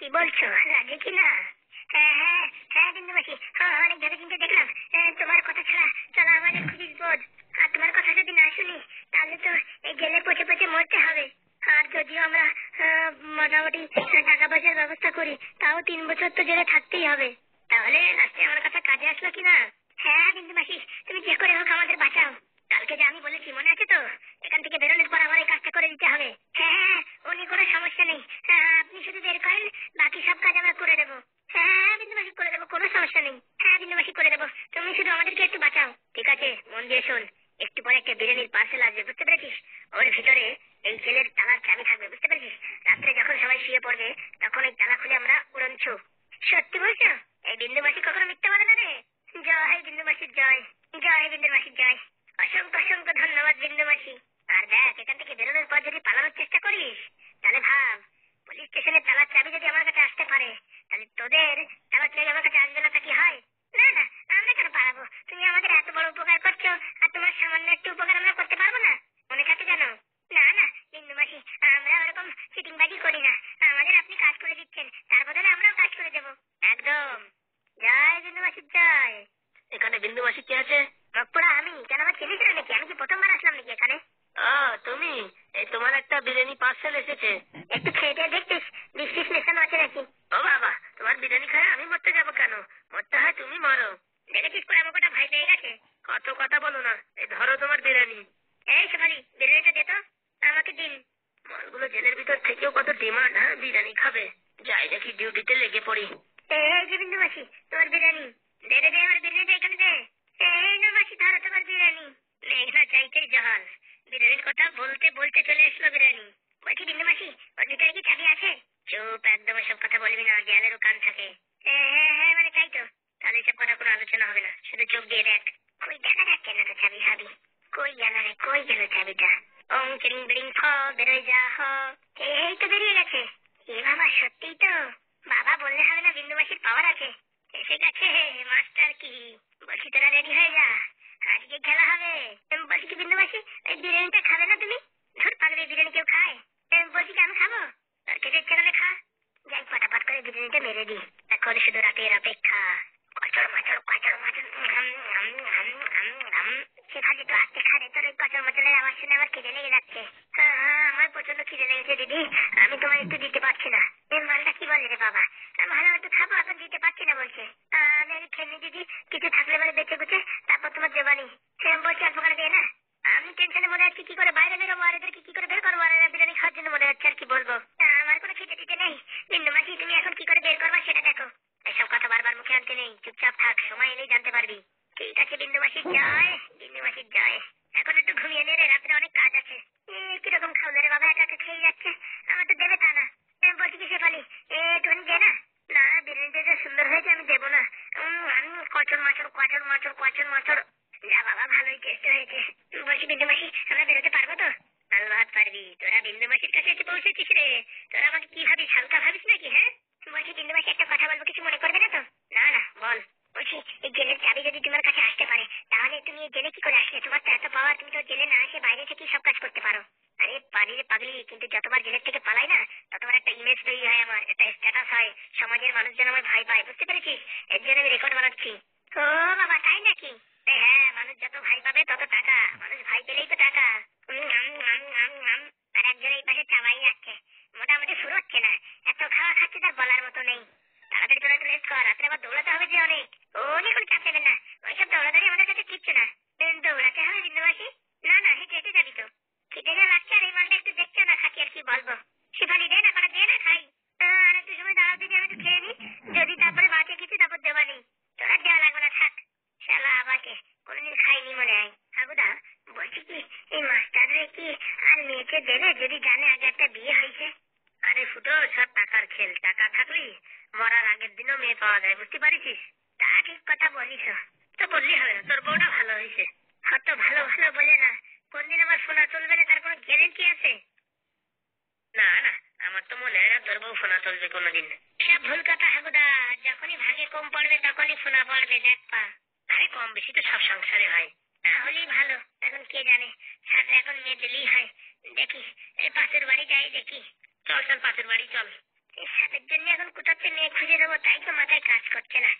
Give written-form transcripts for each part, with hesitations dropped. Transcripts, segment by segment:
কি বলছো, রাজি কিনা? হ্যাঁ হ্যাঁ হ্যাঁ বিন্দুমাসি, অনেক ভেবে চিন্তে দেখলাম তোমার কথা ছাড়া চলা আমাদের খুবই বিপদ। আর তোমার কথা যদি না শুনি তাহলে তো এই জেলে পচে পচে মরতে হবে। আর যদিও আমরা মোটামুটি টাকা পয়সার ব্যবস্থা করি, তাও 3 বছর তো জেলে থাকতেই হবে। তাহলে লাস্টে আমার কথা কাজে আসলো কিনা? হ্যাঁ বিন্দুমাসি, তুমি যে করে হোক আমাদের বাঁচাও। কালকে যে আমি বলেছি মনে আছে তো, এখান থেকে বেরোনোর পর আমার এই কাজটা করে দিতে হবে। হ্যাঁ হ্যাঁ, উনি কোনো সমস্যা নেই, আপনি শুধু বের করেন, বাকি সব কাজ আমরা করে দেবো। হ্যাঁ বিন্দুমাসি করে দেবো, কোনো সমস্যা নেই। হ্যাঁ বিন্দুমাসি করে দেবো, তুমি শুধু আমাদেরকে একটু বাঁচাও। ঠিক আছে, মন দিয়ে শোন। একটু পরে একটা বিরিয়ানির পার্সেল আসবে, বুঝতে পেরেছিস? ওর ভিতরে এই জেলের তালার চাবি থাকবে, বুঝতে পেরেছিস? রাত্রে যখন সবাই শুয়ে পড়বে তখন ওই তালা খুলে আমরা উড়নছু। সত্যি বলছো? এই বিন্দুমাসি কখনো মিথ্যা বলে না রে। জয় বিন্দুমাসির জয়, জয় বিন্দুমাসির জয়। অসংখ্য অসংখ্য ধন্যবাদ বিন্দুমাসি। আর দেখ, এখান থেকে বেরোনোর পর যদি পালানোর চেষ্টা করিস তাহলে ভাব, পুলিশ স্টেশনের তালার চাবি যদি আমার কাছে আসতে পারে, তাহলে তোদের তালার চাবি আমার কাছে আসবে না তা কি হয়? না না, আমরা কেন পালাবো? তুমি আমাদের এত বড় উপকার করছো, আর তোমার সামান্য একটু উপকার আমরা করতে পারবো না? মনে থাকে জানো? না না বিন্দুমাসি, আমরা ওরকম চিটিংবাজি করি না। আমাদের আপনি কাজ করে দিচ্ছেন, তার বদলে আমরাও কাজ করে দেবো। একদম। জয় বিন্দুমাসির জয়। এখানে বিন্দুমাসি কে আছে? মকপুরা আমি। কেন, আমার চিনিস না নাকি? আমি কি প্রথমবার আসলাম নাকি এখানে? ও তুমি, এই তোমার একটা বিরিয়ানি পার্সেল এসেছে। একটু খেয়ে দিয়ে দেখতিস বৃষ্টিস মেশানো আছে নাকি? ও বাবা, তোমার বিরিয়ানি খায় আমি মরতে যাবো কেন? মরতে হয় তুমি মরো। দেখেছিস করে আমাকে ভয় পেয়ে গেছে। কত কথা বলো না, এই ধরো তোমার বিরিয়ানি। এই শেফালি, বিরিয়ানিটা দে তো। আমাকে দিন। মালগুলো জেলের ভিতর থেকেও কত ডিমান্ড, হ্যাঁ বিরিয়ানি খাবে। যাই দেখি ডিউটিতে লেগে পড়ি। এই যে বিন্দুমাসি, তোমার বিরিয়ানি। দে দে দে, আমার বিরিয়ানিটা এখানে দে। এই না মাসি, ধরো তোমার বিরিয়ানি। মেঘনা চাইতেই জহাল, বিরিয়ানির কথা বলতে বলতে চলে এসলো বিরিয়ানি। বলছি বিন্দুমাসি, ওর ভিতরে কি চাবি আছে? চুপ, একদম এসব কথা বলবি না, দেয়ালেরও কান থাকে। হ্যাঁ হ্যাঁ, মানে তাই তো। তাহলে এসব কথা কোনো আলোচনা হবে না, শুধু চোখ দিয়ে দেখ। কই দেখা যাচ্ছে না তো চাবি হাবি। কই গেল রে, কই গেল চাবিটা? ওং চিরিং বিরিং ফ, বেরোয় যা হ। এই তো বেরিয়ে গেছে। এ বাবা, সত্যিই তো। বাবা বললে হবে না, বিন্দুমাসির পাওয়ার আছে। এসে গেছে মাস্টার কি। বলছি তোরা রেডি হয়ে যা, আজকে খেলা হবে। বলছি কি বিন্দুমাসি, এই বিরিয়ানিটা খাবে না তুমি? ধর পাগলি, বিরিয়ানি কেউ খায়? বলছি কি আমি খাবো? তোর খেতে ইচ্ছে করলে খা। যাই ফটাফট করে বিরিয়ানিটা মেরে দি। এখন শুধু রাতের অপেক্ষা। কচর মাচর কচর মাচর। শেফালি তো আজকে খাবে, তোর ওই কচর মাচরের আওয়াজ শুনে আমার খিদে লেগে যাচ্ছে। আমার প্রচন্ড খিদে লেগেছে দিদি, আমি তোমায় একটু দিতে পারছি না। এই মালটা কি বলে রে বাবা, ভালো একটু খাবো, এখন দিতে পারছি না বলছে। আমি আগে খেয়ে নি দিদি, কিছু থাকলে মানে বেঁচে গুছে তারপর তোমার দেবানি। সেরকম বলছি, অল্প করে দিয়ে না। আমি টেনশনে মনে হচ্ছে কি করে বাইরে বেরোবো, আর এদেরকে কি করে বের করবো, আর বিরিয়ানি খাওয়ার জন্য মনে হচ্ছে। আর কি বলবো, আমার কোনো খেতে দিতে নেই। বিন্দুমাসি, তুমি এখন কি করে বের করবা সেটা দেখো। এসব কথা বারবার মুখে আনতে নেই, চুপচাপ থাক, সময় এলেই জানতে পারবি। ঠিক আছে বিন্দুমাসির জয়, বিন্দুমাসির জয়। এখন একটু ঘুমিয়ে নে রে, রাত্রে অনেক কাজ আছে। কিরকম খাওয়া রে বাবা, একা একা খেয়ে যাচ্ছে। আমার তো দেবে তা না। বলছি কি শেফালি, একটুখানি দে না। না, বিরিয়ানিটা যে সুন্দর হয়েছে আমি দেবো না। কচর মাচর কচর মাচর কচর মাচর। যা বাবা, ভালোই টেস্ট হয়েছে। বলছি বিন্দুমাসি, আমরা বেরোতে পারবো তো? আল্লাহ পারবি, তোরা বিন্দুমাসির কাছে এসে পৌঁছেছিস রে। তোরা আমাকে কি ভাবিস, হালকা ভাবিস নাকি? হ্যাঁ বলছি বিন্দুমাসি, একটা কথা বলবো, কিছু মনে করবে না তো? না না, বল। বলছি এই জেলের চাবি যদি তোমার কাছে আসতে পারে, তাহলে তুমি এই জেলে কি করে আসলে? তোমার তো এত পাওয়ার, তুমি তো জেলে না এসে বাইরে থেকে সব কাজ করতে পারো। আরে পারি রে পাগলি, কিন্তু যতবার জেলের থেকে পালাই না, ততবার একটা ইমেজ তৈরি হয়, আমার একটা স্ট্যাটাস হয়, সমাজের মানুষজন আমার ভয় পায়, বুঝতে পেরেছিস? এর জন্য আমি রেকর্ড বানাচ্ছি। ও বাবা, তাই নাকি? হ্যাঁ, মানুষ যত ভয় পাবে তত টাকা, মানুষ ভয় পেলেই তো টাকা। আর একজন এই পাশে চাবাই যাচ্ছে, মোটামুটি ফুরোচ্ছে না, এত খাওয়া খাচ্ছে তার বলার মতো নেই। তাড়াতাড়ি তোরা একটু রেস্ট কর, রাত্রে আবার দৌড়াতে হবে যে অনেক। ও নিয়ে কোনো চাপ নেবেন না, ওইসব দৌড়াদৌড়ি আমাদের কাছে কিচ্ছু না। দৌড়াতে হবে বিন্দুমাসি? না না, হেঁটে হেঁটে যাবি তো। খিদে যা লাগছে, আর এই মালটা একটু দেখছো না খাচ্ছি, আর কি বলবো। শেফালি দে না, কটা দে না খাই। আর একটু সময় দাঁড়াও দিদি, আমি একটু খেয়ে নি, যদি তারপরে বাঁচে কিছু তারপর দেবানি। তোরা দেওয়া লাগবে না, থাক। শালা আবাকে কোনদিন খাইনি মনে হয়। হাগুদা, বলছি কি, এই মাস্টাররে কি আর মেয়েকে দেবে যদি জানে আগে একটা বিয়ে হয়েছে? আরে ফুটো, সব টাকার খেল, টাকা থাকলি মরার আগের দিনও মেয়ে পাওয়া যায়, বুঝতে পারিস? তা ঠিক কথা বলিস, তো বললি হবে না, তোর বউটা ভালো হয়েছে। কত ভালো ভালো বলে না, কোনদিন আমার শোনা চলবে না তার কোনো গ্যারেন্টি আছে? না না, আমার তো মনে হয় না তোর বউ ফোনা চলবে কোনোদিন। সব ভুল কথা হাগুদা, যখনই ভাগে কম পড়বে তখনই ফোনা পড়বে, দেখ পা। আরে কম বেশি তো সব সংসারে হয়, তাহলেই ভালো। এখন কে জানে, সাথে এখন মেয়ে দিলেই হয়। দেখি এই পাশের বাড়ি যাই দেখি। চল চল, পাশের বাড়ি চল। এই সাথের জন্য এখন করতে মেয়ে খুঁজে দেবো তাই তো মাথায় কাজ করছে না।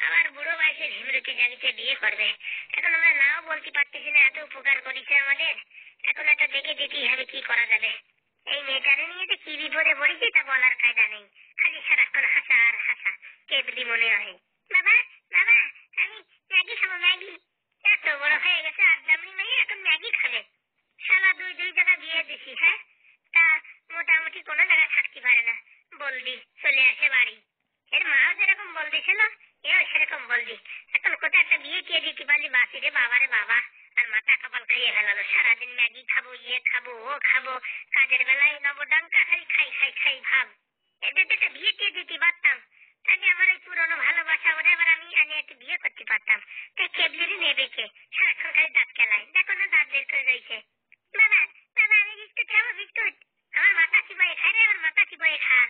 আবার বুড়ো বয়সে ভিমরুতি জাগিতে বিয়ে করবে। এখন আমরা নাও বলতে পারতেছি না, এত উপকার করেছে আমাদের। এখন একটা দেখে দিতেই হবে কি করা যাবে। এই মেয়েটারে নিয়ে যে কি বিপদে পড়েছি তা বলার কায়দা নেই। খালি সারাক্ষণ হাসা আর হাসা, কেবলি মনে হয়। বাবা বাবা, আমি ম্যাগি খাবো, ম্যাগি। এত বড় হয়ে গেছে আড্ডামনি মেয়ে, এখন ম্যাগি খাবে? শালা দুই জায়গা বিয়ে দিছি, হ্যাঁ? তা মোটামুটি কোনো জায়গায় থাকতে পারে না, বলদি চলে আসে বাড়ি। এর মাও যেরকম বলদি ছিল, এও সেরকম বলদি। এখন কোথায় একটা বিয়ে টিয়ে দিতে পারলি বাসি রে বাবা রে বাবা। আর মাথা কপাল খাইয়ে ফেলালো, সারাদিন ম্যাগি খাবো, ইয়ে খাবো, ও খাবো। কাজের বেলায় নবডঙ্কা খালি খাই খাই খাই ভাব। এদের একটা বিয়ে টিয়ে দিতে পারতাম, তাহলে আমার ওই পুরোনো ভালোবাসা ওরে এবার আমি আনিয়ে একটু বিয়ে করতে পারতাম। তাই কেবলিরই নেবে কে, সারাক্ষণ খালি দাঁত খেলায়, দেখো না দাঁত বের করে রয়েছে। বাবা বাবা, আমি বিস্কুট খাবো, বিস্কুট। আমার মাথা চিবাই খাই রে, আমার মাথা চিবাই খা।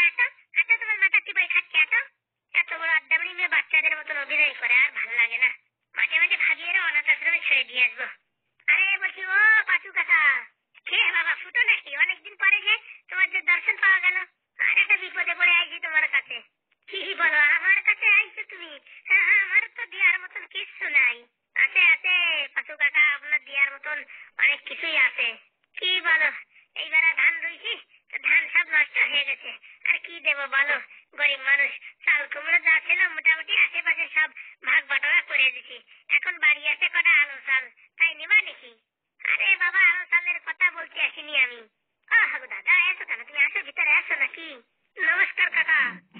এত এত তোমার মাথা চিবাই খাচ্ছে, এত এত বড় আড্ডামড়ি মেয়ে বাচ্চাদের মতন অভিনয় করে, আর ভালো লাগে না। মাঝে মাঝে ভাবিয়ে অনাথ আশ্রমে ছেড়ে দিয়ে আসবো। আরে বলছি, ও পাঁচু কাকা, কে বাবা ফুটো নাকি? অনেকদিন পরে যে তোমার যে দর্শন পাওয়া গেল। আর একটা বিপদে পড়ে আইছি তোমার কাছে। কি বলো, আমার কাছে আইছো তুমি? হ্যাঁ হ্যাঁ, আমার তো দেওয়ার মতন কিচ্ছু নাই। আছে আছে পাঁচু কাকা, আপনার দেওয়ার মতন অনেক কিছুই আছে। কি বলো, এইবারে ধান রুইছি, ধান সব নষ্ট হয়ে গেছে। আর কি দেবো বলো, গরিব মানুষ। চাল কুমড়ো যা ছিল মোটামুটি আশেপাশে সব ভাগ বাটোয়ারা করে দিছি। এখন বাড়ি আছে কটা আলো চাল, তাই নিবা নাকি? আরে বাবা, আলো চালের কথা বলতে আসিনি আমি। ও হাগু দাদা, এসো কেন? তুমি আসো, ভিতরে আসো নাকি? নমস্কার কাকা।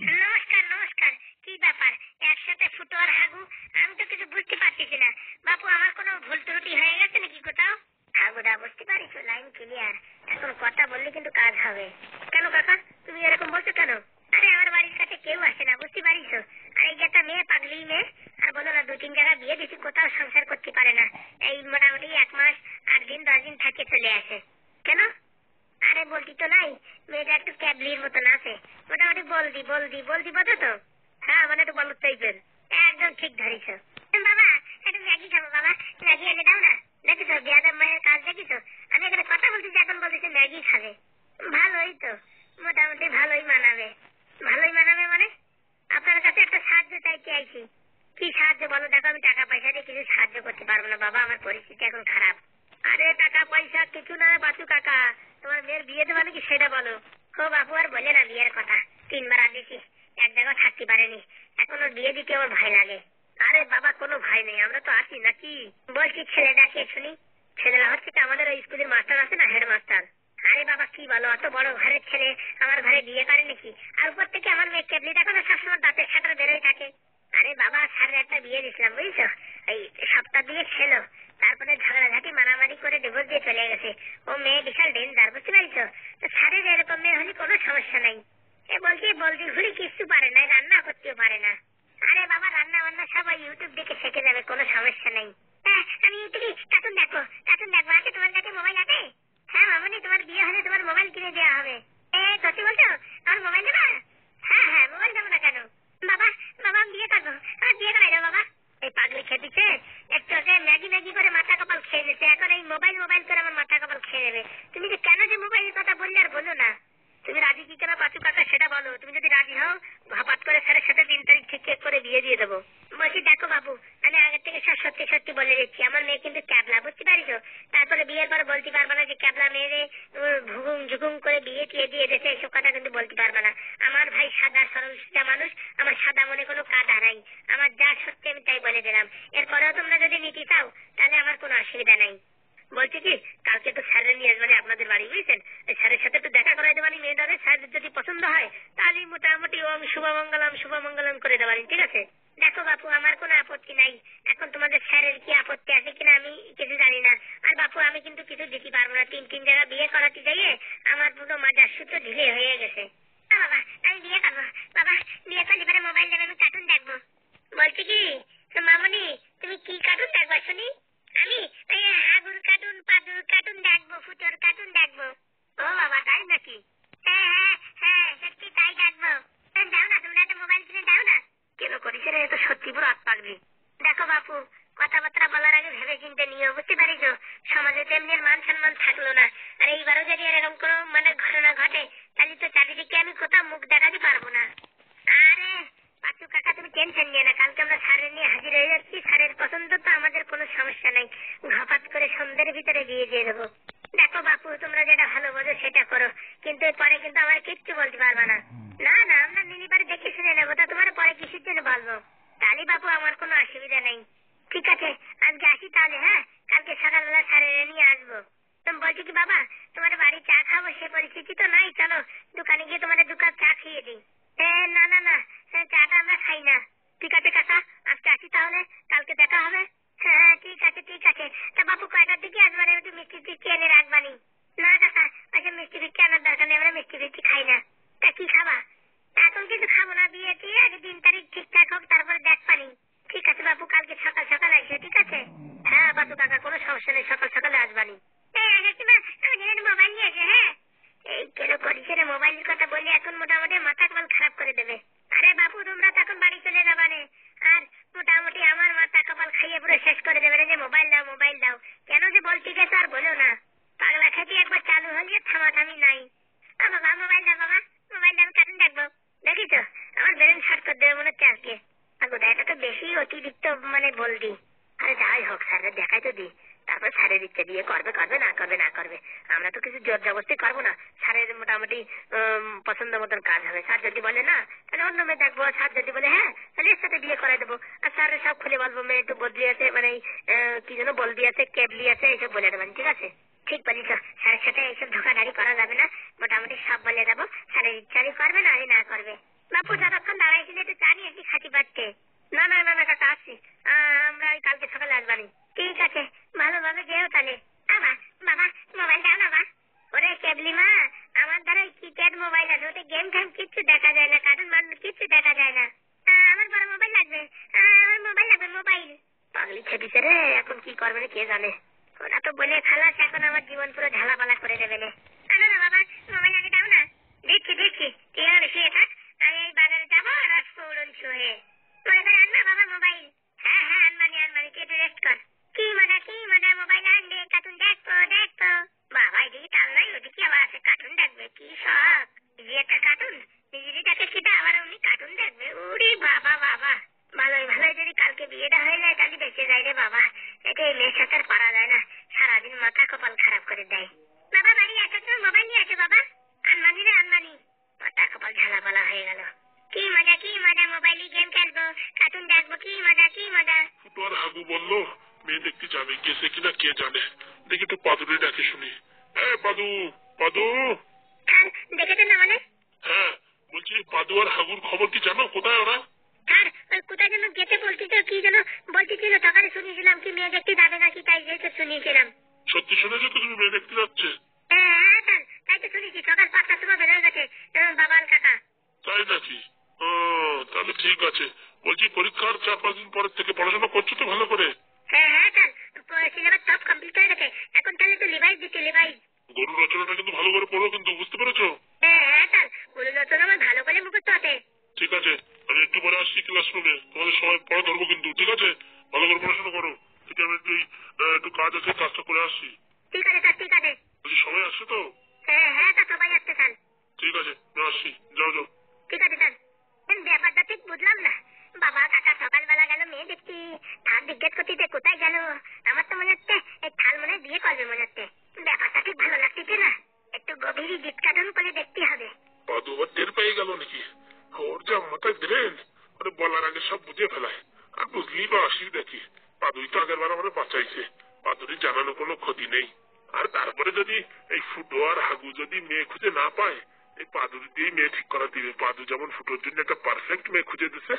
নমস্কার নমস্কার। কি ব্যাপার, একসাথে ফুটো আর হাগু? আমি তো কিছু বুঝতে পারতেছি না। বাপু, আমার কোনো ভুল ত্রুটি হয়ে গেছে নাকি কোথাও? হাগুদা, বুঝতে পারিস? Line clear. এখন কথা বললে কিন্তু কাজ হবে। কেন কাকা, তুমি এরকম বলছো কেন? আরে আমার বাড়ির কাছে কেউ আসে না, বুঝতে পারিস? আর এই যে একটা মেয়ে, পাগলি মেয়ে, আর বলো না 2-3 জায়গা বিয়ে দিছি, কোথাও সংসার করতে পারে না। এই মোটামুটি 1 মাস 8 দিন 10 দিন থাকে চলে আসে। কেন? আরে বলতি তো নাই, মেয়েটা একটু ক্যাবলির মতন আছে। মোটামুটি বলদি বলদি বলদি বোঝো তো? হ্যাঁ, মানে একটু বলো টাইপের। একদম ঠিক ধরিস। বাবা, একটু ম্যাগি খাবো বাবা, ম্যাগি এনে দাও না। দেখিস বিয়াদের মায়ের কাজ দেখিস? আমি এখানে কথা বলতেছি, এখন বলতেছি ম্যাগি খাবে। ভালোই তো, মোটামুটি ভালোই মানাবে। ভালোই মানাবে মানে? আপনার কাছে একটা সাহায্য চাইতে আইছি। কি সাহায্য বলো? দেখো, আমি টাকা পয়সা দিয়ে কিছু সাহায্য করতে পারবো না বাবা, আমার পরিস্থিতি এখন খারাপ। আরে টাকা পয়সা কিছু না বাচু কাকা, তোমার মেয়ের বিয়ে দেবো নাকি সেটা বলো। ও বাপু, আর বলে না বিয়ের কথা। 3 বার দিছি, এক জায়গায় থাকতে পারেনি। এখন ওর বিয়ে দিতে আমার ভয় লাগে। আরে বাবা, কোনো ভয় নেই, আমরা তো আছি নাকি। বলছি ছেলেটা কে শুনি? ছেলেরা হচ্ছে কি আমাদের ওই স্কুলের মাস্টার আছে না, হেডমাস্টার। আরে বাবা কি বলো, অত বড় ঘরের ছেলে আমার ঘরে বিয়ে করে নাকি? আর উপর থেকে আমার মেয়ে কেবলি, দেখো না সবসময় দাঁতের ছাটার বেরোয় থাকে। আরে বাবা, স্যারের একটা বিয়ে দিছিলাম বুঝছো, এই সপ্তাহ দিয়ে ছিল। তারপরে ঝগড়াঝাটি মারামারি করে ডিভোর্স দিয়ে চলে গেছে। ও মেয়ে বিশাল ডেঞ্জার, বুঝতে পারছো? তো স্যারের এরকম মেয়ে হলে কোনো সমস্যা নাই। এ বলছি বলছি ঘুরি কিচ্ছু পারে না, রান্না করতেও পারে না। আরে বাবা, রান্না বান্না সবাই ইউটিউব দেখে শিখে যাবে, কোনো সমস্যা নেই। হ্যাঁ, আমি ইউটিউবে কার্টুন দেখো, কার্টুন দেখবো। আছে তোমার কাছে মোবাইল আছে? হ্যাঁ মামনি, তোমার বিয়ে হলে তোমার মোবাইল কিনে দেওয়া হবে। এ সত্যি বলছো? আমার মোবাইল দেবা? হ্যাঁ হ্যাঁ, মোবাইল দেবো না কেন? বাবা বাবা, আমি বিয়ে করবো, আমার বিয়ে করাই দাও বাবা। এই পাগলি খেতেছে, একটু আগে ম্যাগি ম্যাগি করে মাথা কপাল খেয়ে নিচ্ছে, এখন এই মোবাইল মোবাইল করে আমার মাথা কপাল খেয়ে নেবে। তুমি যে কেন যে মোবাইলের কথা বললে আর বলো না। তুমি রাজি কি কেন পাচু কাকা সেটা বলো। তুমি যদি রাজি হও, হঠাৎ করে স্যারের সাথে 3 তারিখ ঠিক করে বিয়ে দিয়ে দেবো। বলছি দেখো বাবু, আমি আগের থেকে সব সত্যি সত্যি বলে দিচ্ছি, আমার মেয়ে কিন্তু ক্যাবলা, বুঝতে পারিস? তারপরে বিয়ের পর বলতে পারবে না যে ক্যাবলা মেয়েরে ভুগুম ঝুগুম করে বিয়ে টিয়ে দিয়ে দিয়েছে, এসব কথা কিন্তু বলতে পারবে না। আমার ভাই সাদা সরল সোজা মানুষ, আমার সাদা মনে কোনো কাদা নাই। আমার যা সত্যি আমি তাই বলে দিলাম। এরপরেও তোমরা যদি নিতে চাও তাহলে আমার কোনো অসুবিধা নাই। বলছি কি, কালকে তো স্যারের নিয়ে আসবেন আপনাদের বাড়ি, বুঝছেন? স্যারের সাথে একটু দেখা করাই দেবানি মেয়েটারে। স্যার যদি পছন্দ হয় তাহলে মোটামুটি ওম শুভমঙ্গলম করে দেবানি, ঠিক আছে? দেখো বাপু, আমার কোনো আপত্তি নাই। এখন তোমাদের স্যারের কি আপত্তি আছে কিনা আমি কিছু জানি না। আর বাপু, আমি কিন্তু কিছু দিতে পারবো না। 3 জায়গা বিয়ে করাতে যাইয়ে আমার পুরো মাজার সুতো ঢিলে হয়ে গেছে। বাবা, আমি বিয়ে করবো। বাবা, বিয়ে করলে পরে মোবাইল দেবে, আমি কার্টুন দেখবো। বলছি কি মামনি, তুমি কি কার্টুন দেখবা শুনি? আমি ওই হাগুর কার্টুন, পাদুর কার্টুন দেখবো, ফুটোর কার্টুন দেখবো। ও বাবা, তাই নাকি? হ্যাঁ হ্যাঁ হ্যাঁ, সত্যি তাই দেখবো। দাও না, তোমরা একটা মোবাইল কিনে দাও না। কেন করিস রে, এ তো সত্যি পুরো হাত পাগলি। দেখো বাপু, কথাবার্তা বলার আগে ভেবে চিন্তে নিও, বুঝতে পারিস? সমাজে তেমনি মান সম্মান থাকলো না। আর এইবারও যদি এরকম কোনো ঘটনা ঘটে, তাহলে তো চারিদিকে আমি কোথাও মুখ দেখাতে পারবো না। টেনশন নিয়ে না, কালকে আমরা স্যারের নিয়ে হাজির হয়ে যাচ্ছি। স্যারের পছন্দ তো আমাদের কোনো সমস্যা নাই, ঘপাত করে সন্ধ্যের ভিতরে বিয়ে দিয়ে দেবো। দেখো বাপু, তোমরা যেটা ভালো বোঝো সেটা করো, কিন্তু পরে কিন্তু আমার কিচ্ছু বলতে পারবে না। না না, আমরা মিলিবারে দেখে শুনে নেবো, তা তোমার পরে কিসের জন্য বলবো? তাহলে বাপু আমার কোনো অসুবিধা নেই। ঠিক আছে, আজকে আসি তাহলে। হ্যাঁ, কালকে সকালবেলা স্যারের নিয়ে আসবো। তুমি বলছি কি বাবা, তোমার বাড়ি চা খাবো সে পরিস্থিতি তো নাই, চলো দোকানে গিয়ে তোমাদের 2 কাপ চা খেয়ে দিই। না না না, চাটা আমরা খাই না। ঠিক আছে কাকা, আজকে আসি তাহলে, কালকে দেখা হবে। হ্যাঁ ঠিক আছে ঠিক আছে। তা বাপু কয়টার দিকে আসবারে? একটু মিষ্টি টিষ্টি এনে রাখবানি। না কাকা, আচ্ছা মিষ্টি ফিষ্টি আনার দরকার নেই, আমরা মিষ্টি ফিষ্টি খাই না। তা কি খাবা? এখন কিছু খাবো না, বিয়েতে আগে 3 তারিখ ঠিকঠাক হোক, তারপরে দেখ পানি। ঠিক আছে বাপু, কালকে সকাল সকাল আসবে। ঠিক আছে? হ্যাঁ বাপু কাকা, কোনো সমস্যা নেই, সকাল সকালে আসবানি। মোবাইল নিয়ে আসে। হ্যাঁ, এই কেন করিস রে, মোবাইলের কথা বললে এখন মোটামুটি মাথা কাল খারাপ করে দেবে। আরে বাপু, তোমরা তো এখন বাড়ি চলে যাবানে, আর মোটামুটি আমার মাথা কপাল খাইয়ে পুরো শেষ করে দেবে যে মোবাইল দাও মোবাইল দাও। কেন যে বলছি গেছে আর বলো না, পাগলা খেতে একবার চালু হলে থামাথামি নাই। বাবা মোবাইল দাও, বাবা মোবাইল দাও, আমি কার্টুন দেখবো। দেখিস আমার ব্রেন শর্ট করে দেবে মনে হচ্ছে আজকে। আগোদা এটা তো বেশি অতিরিক্ত মানে বলদি। আরে যাই হোক, স্যারের দেখাই তো দি, তারপর স্যারের ইচ্ছে দিয়ে করবে করবে, না করবে না করবে। আমরা তো কিছু জোর জবরদস্তি করবো না, স্যারের মোটামুটি পছন্দ মতন কাজ হবে। স্যার যদি বলে না, তাহলে অন্য মেয়ে দেখবো। স্যার যদি বলে হ্যাঁ, তাহলে এর সাথে বিয়ে করাই দেবো। আর স্যারের সব খুলে বলবো, মেয়ে একটু বদলি আছে, মানে কি যেন বলদি আছে, কেবলি আছে, এইসব বলে দেবেন। ঠিক আছে? ঠিক বলিস, স্যারের সাথে এইসব ধোকাধারি করা যাবে না, মোটামুটি সব বলে দেবো। স্যারের ইচ্ছারই করবে, না না করবে। বাপু যতক্ষণ দাঁড়াইছিল একটু চা নিয়ে একটু খাতি পাচ্ছে। না না না না কাকা, আসছি, আমরা কালকে সকালে আসবানি। ঠিক আছে, ভালোভাবে যেও তাহলে। বাবা বাবা মোবাইল দাও না। ওরে কেবলি মা, আমার দ্বারা কিপ্যাড মোবাইল আছে, ওতে গেম টেম কিচ্ছু দেখা যায় না, কার্টুন বার্টুন কিচ্ছু দেখা যায় না। আমার বড় মোবাইল লাগবে, আমার মোবাইল লাগবে, মোবাইল। পাগলি ছেপিছে রে, এখন কি করবে রে কে জানে। ওরা তো বলে খালাস, এখন আমার জীবন পুরো ঝালাপালা করে দেবে না। না বাবা, মোবাইল আগে দাও না। দিচ্ছি দিচ্ছি, তুই এখানে শুয়ে থাক, আমি এই বাজারে যাবো আর আসবো উড়ন শুয়ে। মনে করে আনবা বাবা মোবাইল? হ্যাঁ হ্যাঁ আনবানি আনবানি, তুই একটু রেস্ট কর। কি মজা মোবাইল আনলে কার্টুন দেখবো দেখবো। বাবা এদিকে তাল নাই, ওদিকে আবার আছে কার্টুন দেখবে, কি শখ। যে একটা কার্টুন নিজেরই দেখে সেটা আবার উনি কার্টুন দেখবে। উরি বাবা বাবা, ভালোই ভালোই যদি কালকে বিয়েটা হয়ে যায় তাহলে বেঁচে যায় রে বাবা। এটা এই মেয়ের সাথে আর পারা যায় না, সারাদিন মাথা কপাল খারাপ করে দেয়। বাবা বাড়ি আসো তো, মোবাইল নিয়ে আসো বাবা। আনবানি রে আনবানি, মাথা কপাল ঝালাপালা হয়ে গেল। কি মজা মোবাইলে গেম খেলবো, কার্টুন দেখবো, কি মজা। ফুটোর হাগু বললো মেয়ে দেখতে যাবে, গেছে কিনা কে জানে। দেখি তো পাদুরে ডাকে শুনি। পাদু পাদু। দেখেছো না মানে? হ্যাঁ বলছি, পাদু আর হাগুর খবর কি জানো? কোথায় ওরা? স্যার ওই কোথায় যেন যেতে বলছিল, কি যেন বলতেছিল, সকালে শুনেছিলাম কি মেয়ে দেখতে যাবে নাকি, তাই যেতে শুনেছিলাম। সত্যি শুনেছো তো তুমি মেয়ে দেখতে যাচ্ছে? হ্যাঁ স্যার, তাই তো শুনেছি, সকাল 5টার সময় বেরোয় গেছে বাবার কাকা। তাই নাকি? তাহলে ঠিক আছে। বলছি পরীক্ষার 4-5 দিন পরের থেকে পড়াশোনা করছো তো ভালো করে? হ্যাঁ স্যার, সিলেবাস সব কমপ্লিট হয়ে গেছে, এখন তাহলে তো রিভাইজ দিচ্ছি, রিভাইজ। গরু রচনাটা কিন্তু ভালো করে পড়ো কিন্তু, বুঝতে পেরেছো? হ্যাঁ স্যার, গুরু রচনা আমার ভালো করে মুখস্থ আছে। ঠিক আছে, আমি একটু পরে আসছি ক্লাসরুমে, তোমাদের সময় পড়া ধরবো কিন্তু। ঠিক আছে, ভালো করে পড়াশোনা করো। ঠিক আছে, আমি একটু কাজ আছে, কাজটা করে আসছি। ঠিক আছে স্যার, ঠিক আছে। বলছি সবাই আসছে তো? হ্যাঁ স্যার, সবাই আসছে স্যার। ঠিক আছে, আমি আসছি, যাও যাও। ঠিক আছে স্যার। ব্যাপারটা ঠিক বুঝলাম না, বাবা কাকা সকালবেলা গেল মেয়ে দেখছি, তার জিজ্ঞেস করতে কোথায় গেল। আমার তো মনে হচ্ছে এই থাল মনে বিয়ে করবে মনে হচ্ছে। ব্যাপারটা ঠিক ভালো লাগতেছে না, একটু গভীরই জিজ্ঞাসন করে দেখতে হবে। পাদু আবার টের পেয়ে গেল নাকি? ওর যা মাথায় ব্রেন, ওরে বলার আগে সব বুঝে ফেলায়। আর বুঝলি বা আসি দেখি, পাদুই তো আগের বার আমার বাঁচাইছে, পাদুরই জানানো কোনো ক্ষতি নেই। আর তারপরে যদি এই ফুটো আর হাগু যদি মেয়ে খুঁজে না পায়, এই পাদুর দিয়েই মেয়ে ঠিক করা দিবে। পাদু যেমন ফুটোর জন্য একটা পারফেক্ট মেয়ে খুঁজে দিছে,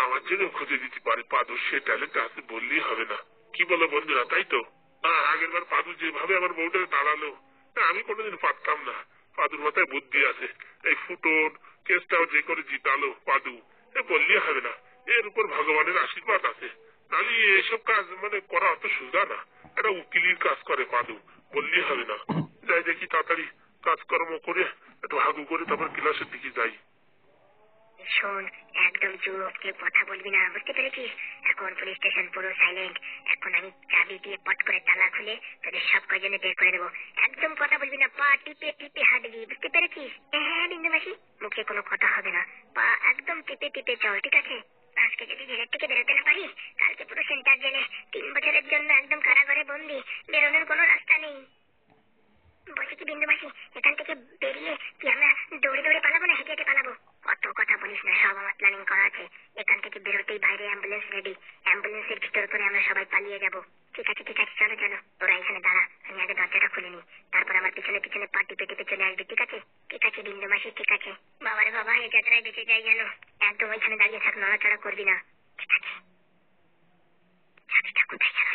আমার জন্য খুঁজে দিতে পারে। পাদুর সে ট্যালেন্ট আছে বললেই হবে না। কি বলে বন্ধুরা, তাই তো? আগের বার পাদু যেভাবে আমার বউটাকে দাঁড়ালো, আমি কোনোদিন পারতাম না। পাদুর মাথায় বুদ্ধি আছে। এই ফুটোর কেসটাও যে করে জিতালো পাদু, বললেই হবে না। এর উপর ভগবানের আশীর্বাদ আছে, তাহলে এসব কাজ মানে করা অত সোজা না। একটা উকিলির কাজ করে পাদু, বললেই হবে না। যাই দেখি তাড়াতাড়ি কাজকর্ম করে একটু হাগু করে তারপর ক্লাসের দিকে যাই। শোন, একদম চুপ, কেউ কথা বলবি না, বুঝতে পেরেছিস? এখন পুলিশ স্টেশন পুরো সাইলেন্ট। এখন আমি চাবি দিয়ে পট করে তালা খুলে তোদের সব কয়জনে বের করে দেবো। একদম কথা বলবি না, পা টিপে টিপে হাঁটবি, বুঝতে পেরেছিস? হ্যাঁ বিন্দু মাসি, মুখে কোনো কথা হবে না, পা একদম টিপে টিপে চল, ঠিক আছে? আজকে আজকে যদি জেলের থেকে বেরোতে না পারি, কালকে পুরো সেন্টার জেলে 3 বছরের জন্য একদম কারাগারে বন্দি, বেরোনোর কোনো রাস্তা নেই। বলছি কি বিন্দু মাসি, এখান থেকে বেরিয়ে কি আমরা দৌড়ে দৌড়ে পালাবো না হেঁটে হেঁটে পালাবো? অত কথা বলিস না, সব আমার প্ল্যানিং করা আছে। এখান থেকে বেরোতেই বাইরে অ্যাম্বুলেন্স রেডি, অ্যাম্বুলেন্সের ভিতর করে আমরা সবাই পালিয়ে যাবো। ঠিক আছে ঠিক আছে, চলো চলো, তোরা এখানে দাঁড়া, আমি আগে দরজাটা খুলে নি, তারপর আমার পিছনে পিছনে পা টিপে টিপে চলে আসবি। ঠিক আছে? ঠিক আছে বিন্দু মাসি, ঠিক আছে। বাবারে বাবা, এই যাত্রায় বেঁচে যাই যেন। একদম ওইখানে দাঁড়িয়ে থাক, নড়াচড়া করবি না। ঠিক আছে। চাবিটা কোথায় গেল?